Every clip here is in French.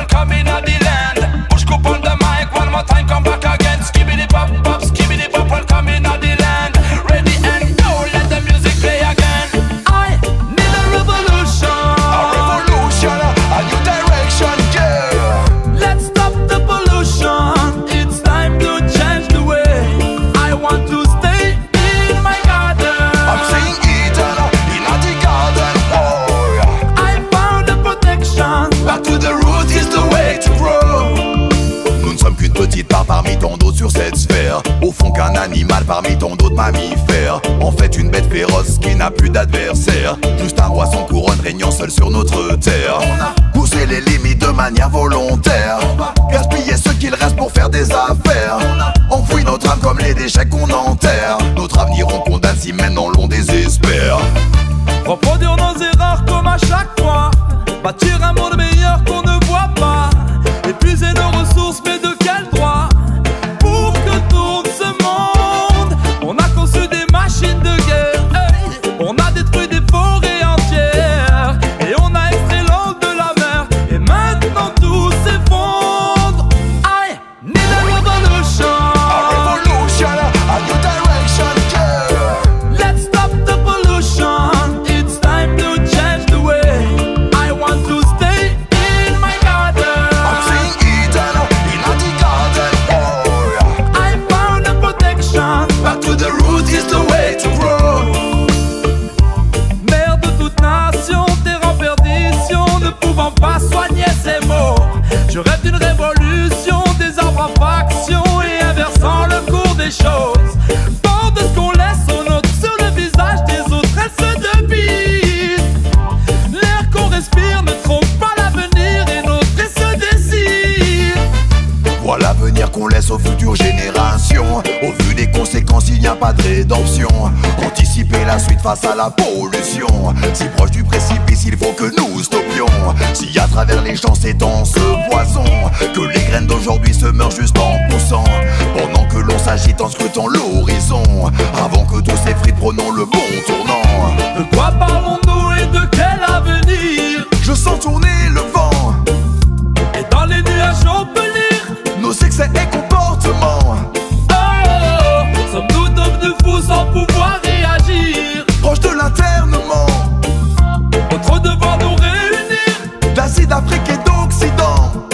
welcome in the land. Push cup on the mic, one more time, come back again. Skibbity pop pop, welcome in the land. Ready and go, let the music play again. I need a revolution. A revolution, a new direction, yeah. Let's stop the pollution. It's time to change the way. I want to stay in my garden. I'm saying Eden, in the garden, oh yeah. I found the protection. Back to the root is the way to grow. Nous ne sommes qu'une petite part parmi tant d'autres sur cette sphère. Au fond qu'un animal parmi tant d'autres mammifères. En fait une bête féroce qui n'a plus d'adversaire. Juste un roi sans couronne régnant seul sur notre terre. On a poussé les limites de manière volontaire. Gaspiller ce qu'il reste pour faire des affaires. Enfoui notre âme comme les déchets qu'on enterre. Notre avenir on condamne si maintenant l'on désespère. Reproduire nos erreurs comme à chaque fois. Bâtir un monde meilleur qu'on ne voit pas. Épuiser nos ressources mais de quel droit? Pour que tourne ce monde, on a conçu des machines de guerre, hey. On a détruit des forêts entières et on a extrait l'eau de la mer. Et maintenant tout s'effondre. I need a revolution. A revolution, a new direction, yeah. Let's stop the pollution. It's time to change the way. I want to stay in my garden. I'm saying Eden, in the garden, oh yeah. I found the protection. Back to the root is the way to grow. Mère de toute nation, terre en perdition, ne pouvant pas soigner ses maux. Je rêve d'une révolution, des arbres à faction et inversant le cours des choses. Fort de ce qu'on laisse au nôtre sur le visage des autres, elle se dépise. L'air qu'on respire ne trompe pas l'avenir et notre se décide. Voilà l'avenir qu'on laisse aux futures générations. Au vu des conséquences, il n'y a pas de rédemption. Anticiper la suite face à la pollution. Si proche du précipice, il faut que nous stoppions. Si à travers les champs s'étend ce poison, que les graines d'aujourd'hui se meurent juste en poussant. Pendant que l'on s'agite en scrutant l'horizon. Avant que tous s'effritent, prenons le bon tournant. De quoi parlons-nous et de quel avenir? Je sens tourner le vent. Et dans les nuages on peut lire nos excès et comportements. Oh, sommes-nous devenus fous sans pouvoir réagir? Proche de l'internement, notre devoir nous réunir d'Asie, d'Afrique et d'Occident.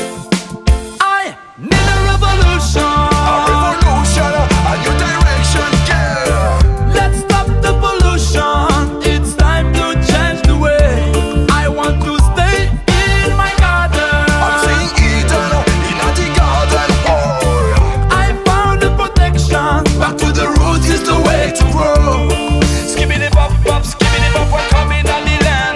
I need a revolution. A revolution, a new direction, yeah. Let's stop the pollution. It's time to change the way. I want to stay in my garden. I'm saying Eden, in the garden, oh yeah. I found the protection. Back to the root is the way to grow. Skibbity pop pop, welcome in the land.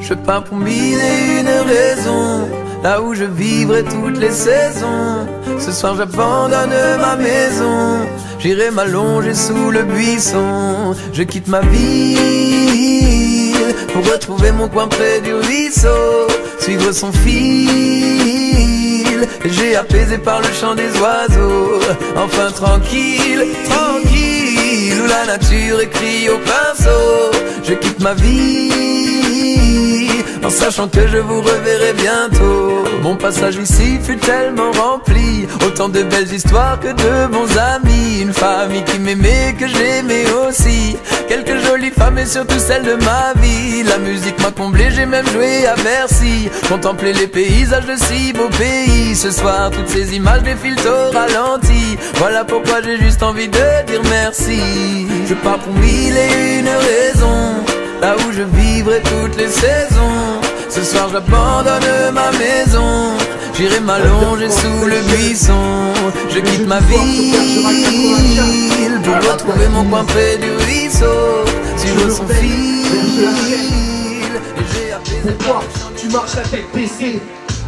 Je peins pour mille et une raisons, là où je vivrai toutes les saisons. Ce soir j'abandonne ma maison, j'irai m'allonger sous le buisson. Je quitte ma ville pour retrouver mon coin près du ruisseau, suivre son fil, léger apaisé par le chant des oiseaux. Enfin tranquille, tranquille, où la nature écrit au pinceau. Je quitte ma vie en sachant que je vous reverrai bientôt. Mon passage ici fut tellement rempli, autant de belles histoires que de bons amis. Une famille qui m'aimait, que j'aimais aussi, quelques jolies femmes et surtout celles de ma vie. La musique m'a comblé, j'ai même joué à Bercy, contempler les paysages de si beaux pays. Ce soir toutes ces images défilent au ralenti, voilà pourquoi j'ai juste envie de dire merci. Je pars pour mille et une raisons, là où je vivrai toutes les saisons. Ce soir j'abandonne ma maison, j'irai m'allonger sous le buisson. Je quitte ma ville pour retrouver mon coin près du ruisseau, suivre son fil. Pourquoi tu marches la tête baissée?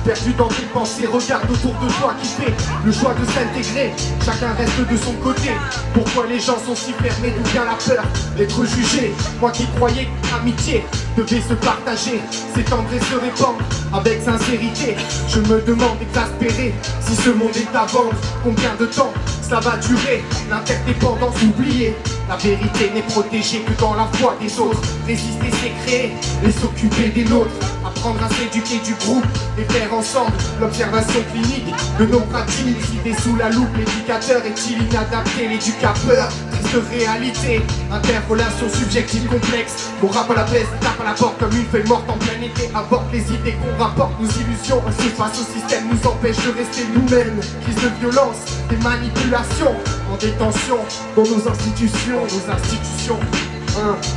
Perdu dans tes pensées, regarde autour de toi qui fait le choix de s'intégrer. Chacun reste de son côté. Pourquoi les gens sont si fermés, d'où vient la peur d'être jugé? Moi qui croyais que l'amitié devait se partager, s'étendre et se répandre avec sincérité. Je me demande exaspéré si ce monde est à vendre. Combien de temps cela va durer? L'interdépendance oubliée. La vérité n'est protégée que dans la foi des autres. Résister c'est créer et s'occuper des nôtres. Apprendre à s'éduquer du groupe et faire ensemble l'observation clinique de nos pratiques. Idées sous la loupe, l'éducateur est-il inadapté? L'éducateur, triste réalité, interrelation subjective complexe. Mon rap à la baisse, tape à la porte comme une feuille morte en plein été. Avorte les idées qu'on rapporte, nos illusions face au système nous empêche de rester nous-mêmes. Crise de violence, des manipulations en détention dans nos institutions.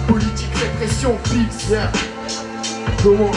Politique, répression, pips, yeah. Comment?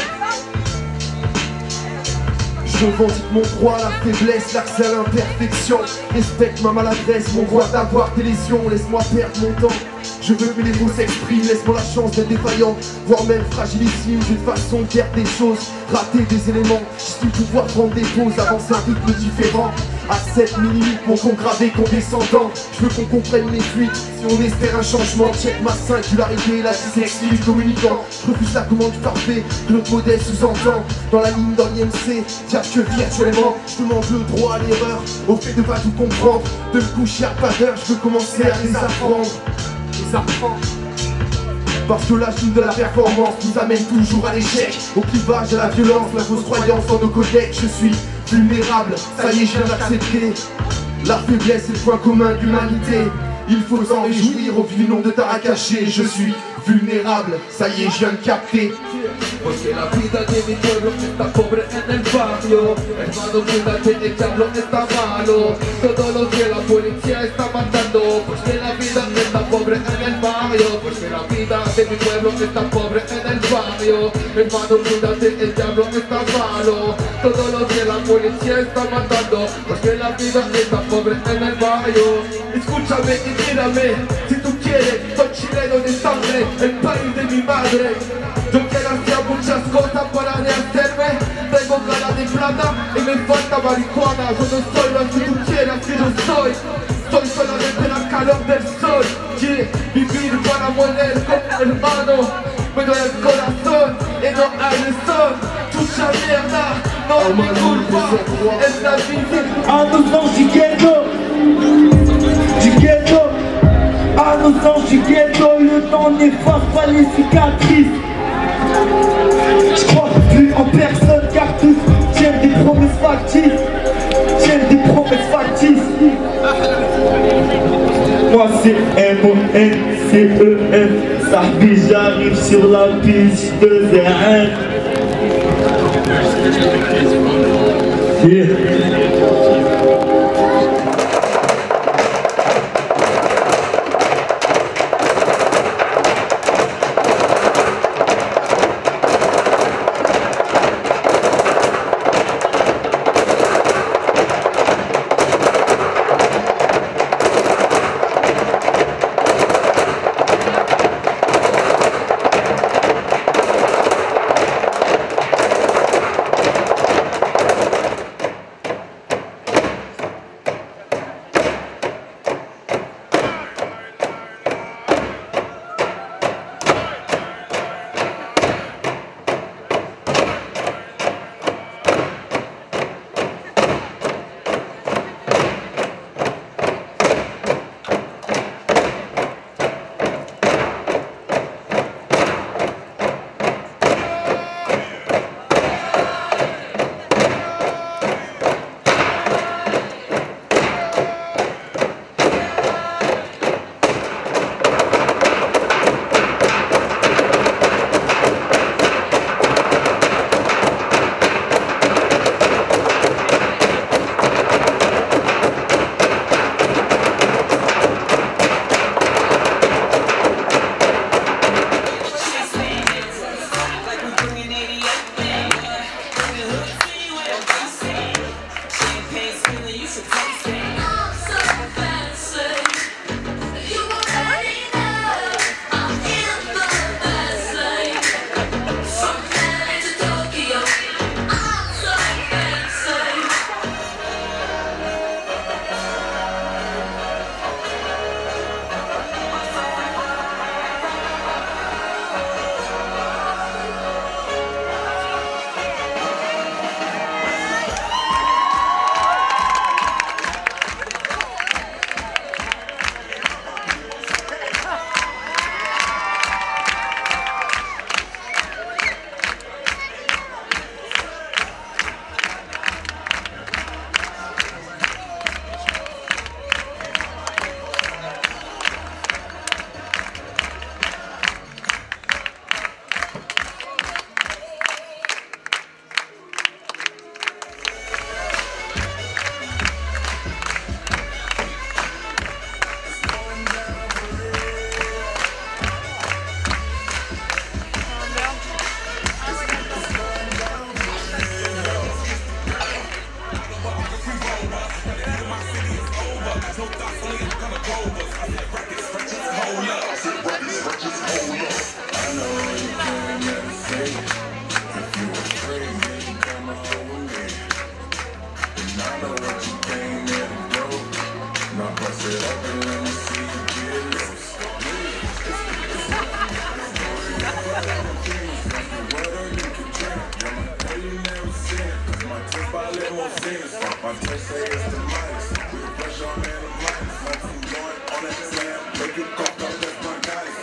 Je revendique mon droit à la faiblesse, l'accès à l'imperfection. Respecte ma maladresse, mon droit d'avoir des lésions. Laisse-moi perdre mon temps. Je veux que les mots s'expriment, laisse-moi la chance d'être défaillant, voire même fragilissime. J'ai une façon de faire des choses, rater des éléments. J'estime pouvoir prendre des pauses, avancer un rythme différent. À 7 minutes, mon con gravé condescendant. Je veux qu'on comprenne mes fuites, si on espère un changement. Check ma singularité, la dyslexie du communicant. Je refuse la commande du parfait, que notre modèle sous-entend. Dans la ligne dans l'IMC, tiens que virtuellement je demande le droit à l'erreur, au fait de pas tout comprendre. De me coucher à pas d'heure, je veux commencer à les apprendre. Parce que la chute de la performance nous amène toujours à l'échec, au clivage, à la violence, la fausse croyance dans nos codex. Je suis vulnérable, ça y est, je viens d'accepter. La faiblesse est le point commun de l'humanité. Il faut s'en réjouir au vu du nombre de taras cachés. Je suis vulnérable, ça y est, je viens de capter. Porque la vida de mi pueblo está pobre en el barrio. Hermano, cuídate, el diablo está malo. Todos los días la policía está matando. Porque la vida está pobre en el barrio. Porque la vida de mi pueblo está pobre en el barrio. Hermano, cuídate, el diablo está malo. Todos los días la policía está matando. Porque la vida está pobre en el barrio. Escúchame y mírame, si tú quieres, soy chileno de sangre, el país de mi madre. Yo quiero hacer muchas cosas para rehacerme. Tengo cara de plata y me falta marihuana. Yo no soy lo que tú quieras que yo soy. Soy solamente la calor del sol. Yeah. Vivir para morir con hermano. Me duele el corazón y no hay razón. Mucha mierda, no es mi culpa. Es la vida. À nos anges du ghetto, à nos anges du ghetto, le temps n'efface pas les cicatrices. Je crois plus en personne car tous tiennent des promesses factices. Moi c'est M-O-N-C-E-F. Sahbi, j'arrive sur la piste de ZN.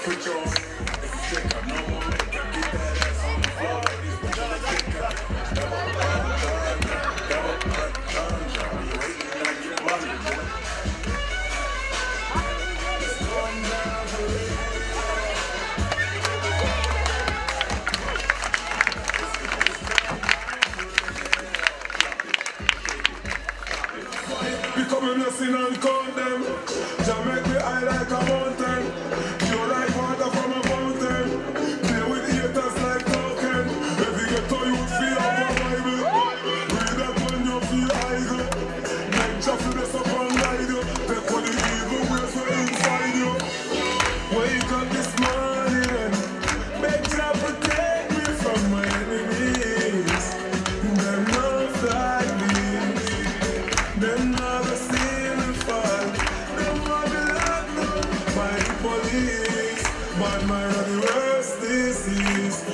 put your stick up, no more. Get that ass on the floor like this, put your stick up. Never undone, you hating like you money. It's going down for me. Become a blessing and count them. Jah make me high like a mountain. Pure like water from a fountain. Play with haters like token. Every ghetto youth feel have a Bible. Read that when you feel idle. Make Jah feel bless up and guide you. Take all the evil ways were inside you. Wake up this morning and make Jah protect me from my enemies. Them not like me. Them never see me fall. Them want me locked up by the police. But my the worst disease.